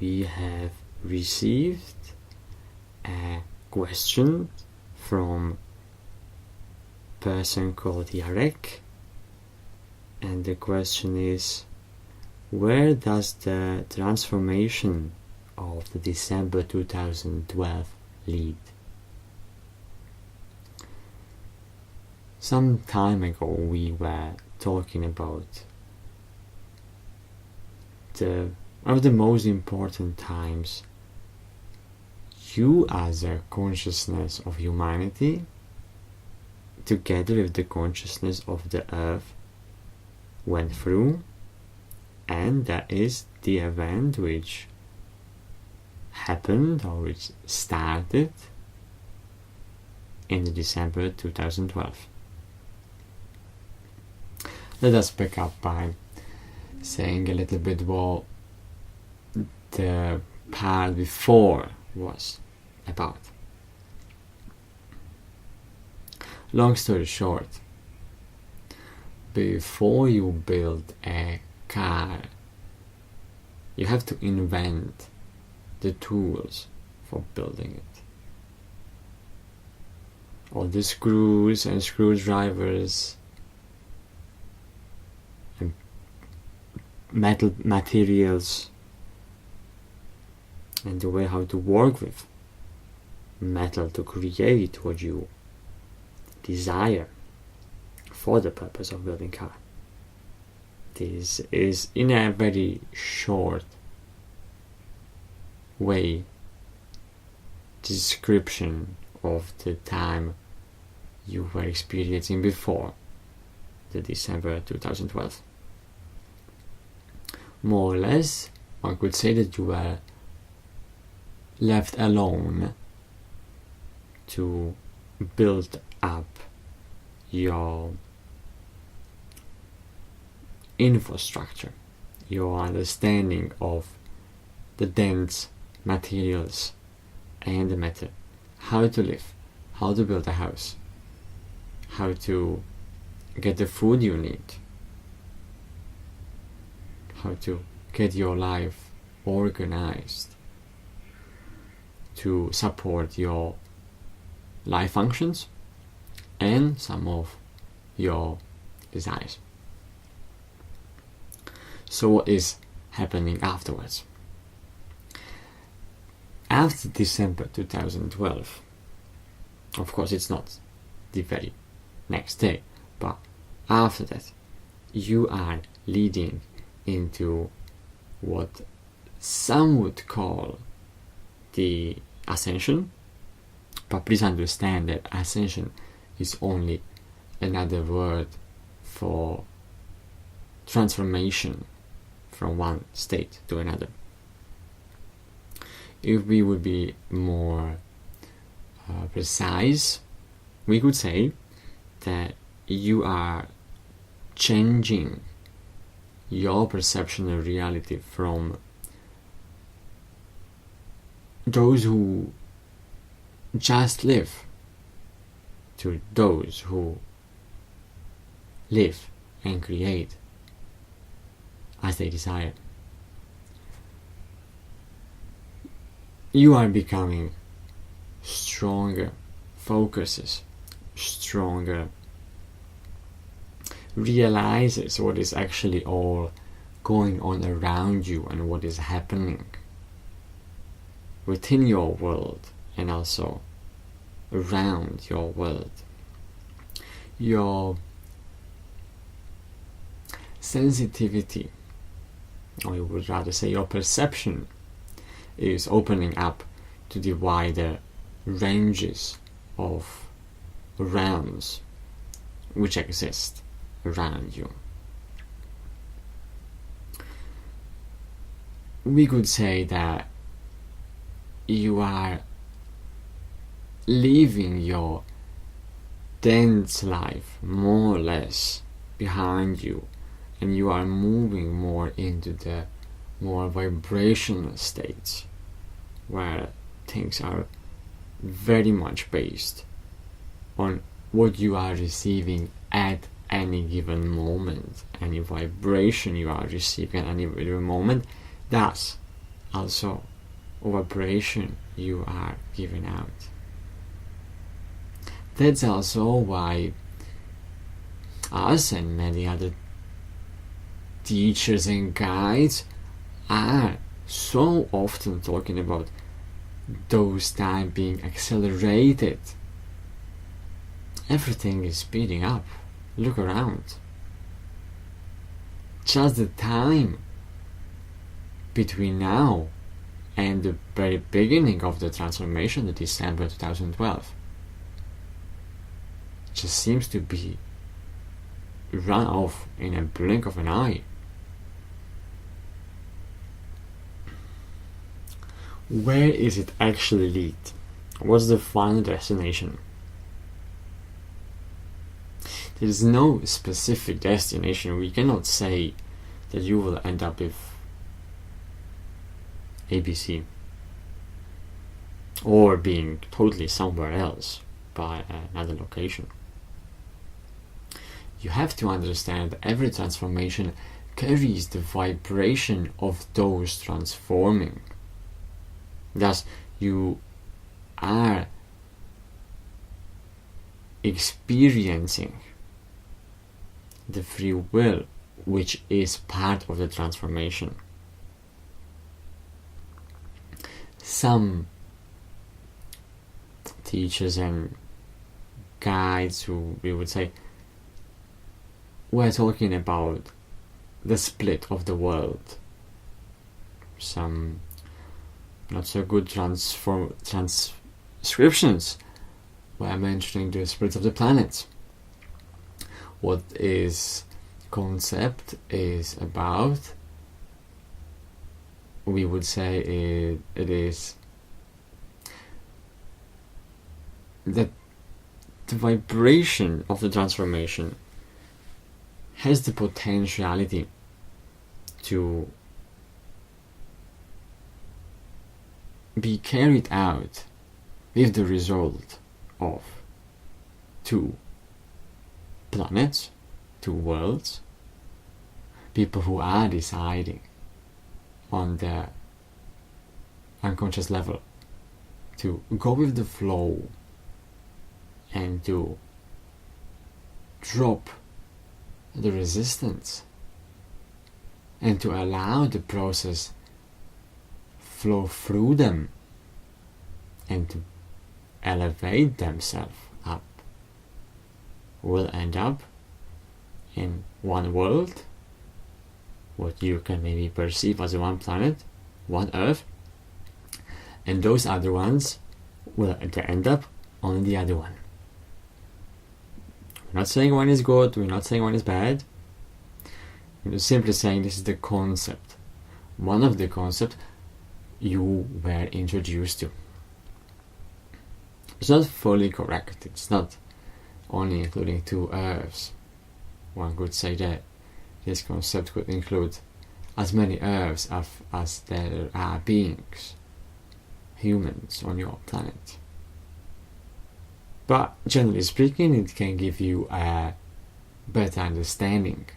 we have received a question from a person called Jarek, and the question is, where does the transformation of the December 2012 lead? Some time ago we were talking about one of the most important times you as a consciousness of humanity together with the consciousness of the earth went through, and that is the event which happened or which started in December 2012. Let us pick up by saying a little bit what the part before was about. Long story short, before you build a car, you have to invent the tools for building it. All the screws and screwdrivers and metal materials and the way how to work with metal to create what you desire for the purpose of building car. This is in a very short way description of the time you were experiencing before the December 2012. More or less, one could say that you were left alone to build up your infrastructure, your understanding of the dense materials and the matter, how to live, how to build a house, how to get the food you need, how to get your life organized to support your life functions and some of your desires. So what is happening afterwards? After December 2012, of course it's not the very next day, but after that you are leading into what some would call the ascension, but please understand that ascension is only another word for transformation from one state to another. If we would be more precise, we could say that you are changing your perception of reality from those who just live to those who live and create as they desire. You are becoming stronger focuses, stronger realizes what is actually all going on around you and what is happening within your world and also around your world. Your sensitivity, or you would rather say your perception, is opening up to the wider ranges of realms which exist around you. We could say that you are living your dense life more or less behind you, and you are moving more into the more vibrational states where things are very much based on what you are receiving at any given moment, any vibration you are receiving at any given moment. Thus, also vibration you are giving out. That's also why us and many other teachers and guides are so often talking about those time being accelerated. Everything is speeding up. Look around. Just the time between now and the very beginning of the transformation, the December 2012, just seems to be run off in a blink of an eye. Where is it actually lead? What's the final destination? There is no specific destination. We cannot say that you will end up with ABC or being totally somewhere else by another location. You have to understand that every transformation carries the vibration of those transforming. Thus, you are experiencing the free will, which is part of the transformation. Some teachers and guides who we would say we're talking about the split of the world. Some not so good transcriptions were mentioning the split of the planets. What is concept is about, we would say it is that the vibration of the transformation has the potentiality to be carried out with the result of two planets, two worlds, people who are deciding on the unconscious level to go with the flow and to drop the resistance and to allow the process flow through them and to elevate themselves up, will end up in one world, what you can maybe perceive as one planet, one Earth, and those other ones will end up on the other one. We're not saying one is good, we're not saying one is bad. We're simply saying this is the concept. One of the concepts you were introduced to. It's not fully correct. It's not only including two Earths. One could say that this concept could include as many Earths as there are beings, humans on your planet. But generally speaking, it can give you a better understanding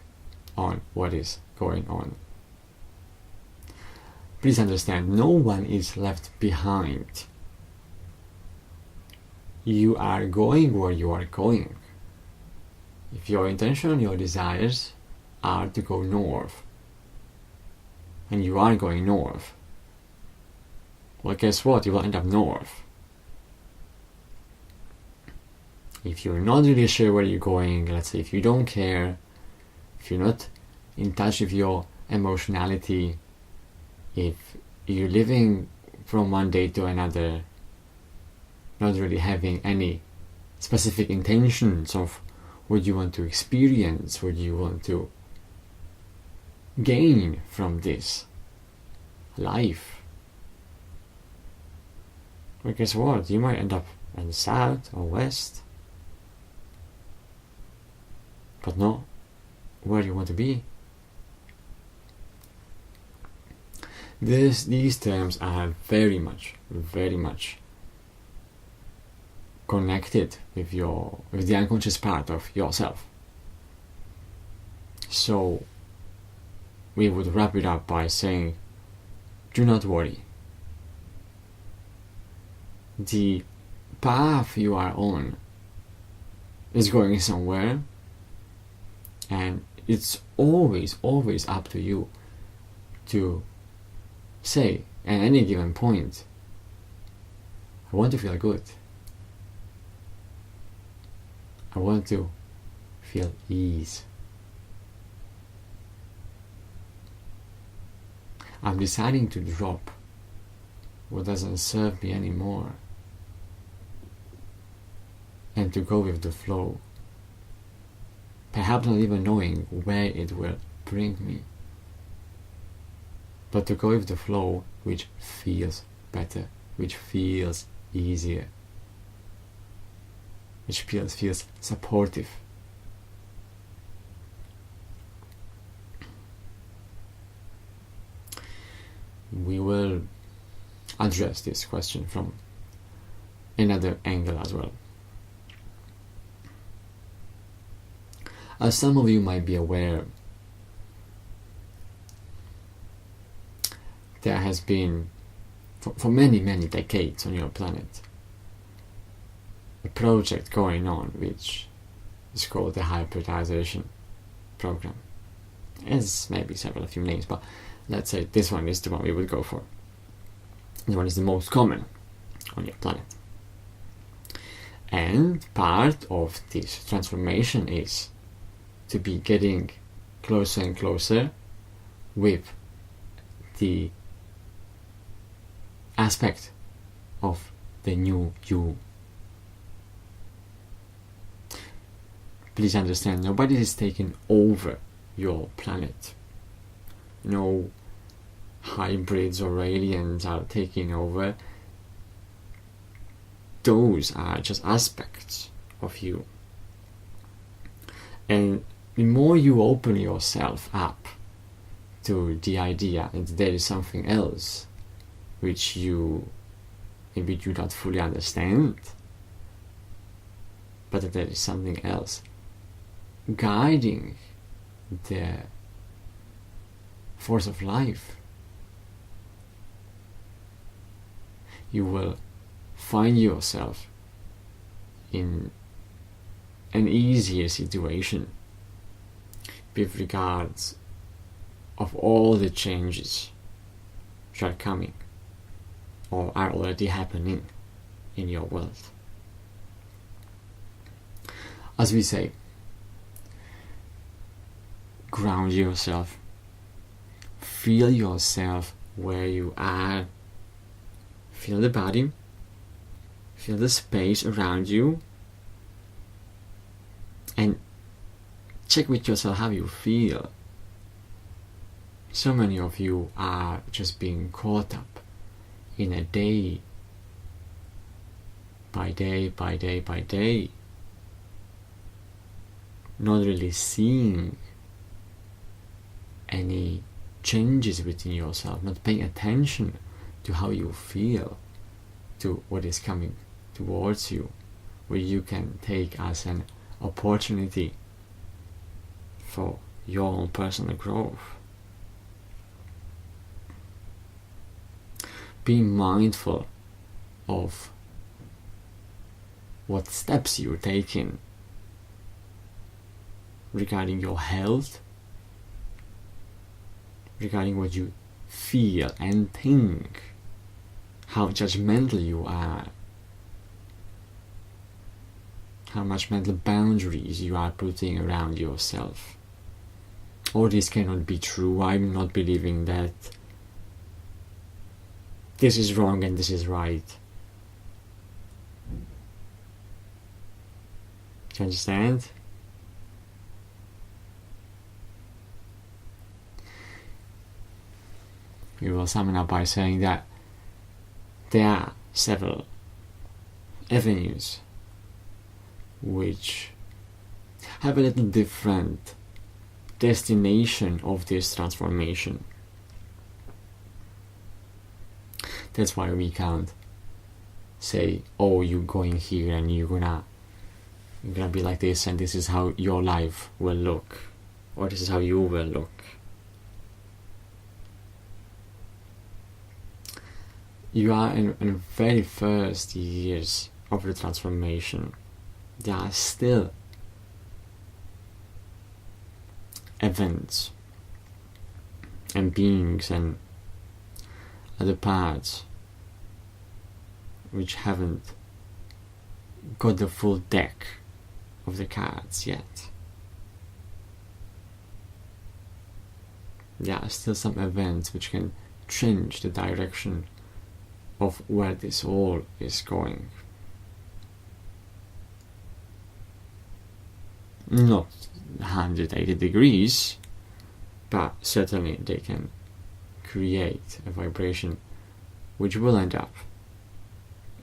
on what is going on. Please understand, no one is left behind. You are going where you are going. If your intention, your desires are to go north, and you are going north, well, guess what? You will end up north. If you're not really sure where you're going, let's say if you don't care, if you're not in touch with your emotionality, if you're living from one day to another, not really having any specific intentions of what you want to experience, what you want to gain from this life, well, guess what? You might end up in the south or west, but not where you want to be. These terms are very much connected with the unconscious part of yourself. So we would wrap it up by saying, do not worry. The path you are on is going somewhere, and it's always up to you to say at any given point, I want to feel good. I want to feel ease. I'm deciding to drop what doesn't serve me anymore and to go with the flow, perhaps not even knowing where it will bring me, but to go with the flow which feels better, which feels easier, which feels supportive. We will address this question from another angle as well. As some of you might be aware, there has been, for many decades on your planet, a project going on which is called the hybridization program. It's maybe a few names, but let's say this one is the one we would go for. This one is the most common on your planet. And part of this transformation is to be getting closer and closer with the aspect of the new you. Please understand, nobody is taking over your planet. No hybrids or aliens are taking over. Those are just aspects of you. And the more you open yourself up to the idea that there is something else which you maybe do not fully understand, but that there is something else guiding the force of life, you will find yourself in an easier situation with regards of all the changes which are coming or are already happening in your world. As we say, ground yourself, feel yourself where you are, feel the body, feel the space around you, and check with yourself how you feel. So many of you are just being caught up in a day by day, not really seeing any changes within yourself, not paying attention to how you feel, to what is coming towards you, where you can take as an opportunity for your own personal growth. Be mindful of what steps you're taking regarding your health, regarding what you feel and think, how judgmental you are, how much mental boundaries you are putting around yourself. All this cannot be true. I'm not believing that this is wrong and this is right. Do you understand? We will sum it up by saying that there are several avenues which have a little different destination of this transformation. That's why we can't say, oh, you're going here and you're gonna be like this and this is how your life will look, or this is how you will look. you are in the very first years of the transformation. There are still events and beings and other parts which haven't got the full deck of the cards yet. There are still some events which can change the direction of where this all is going. Not 180 degrees, but certainly they can create a vibration which will end up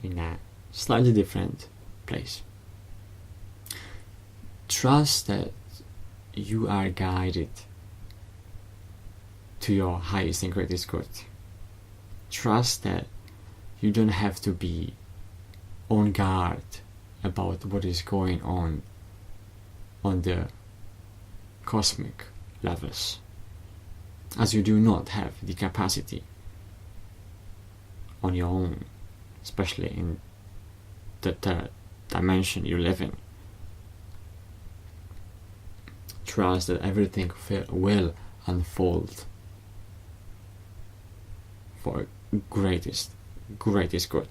in a slightly different place. Trust that you are guided to your highest and greatest good. Trust that you don't have to be on guard about what is going on the cosmic levels, as you do not have the capacity on your own, especially in the third dimension you live in. Trust that everything will unfold for greatest good,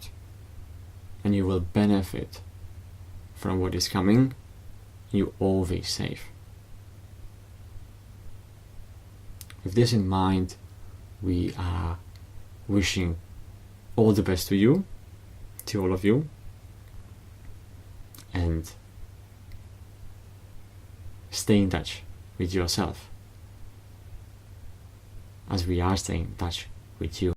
and you will benefit from what is coming. You always safe. With this in mind, we are wishing all the best to you, to all of you, and stay in touch with yourself as we are staying in touch with you.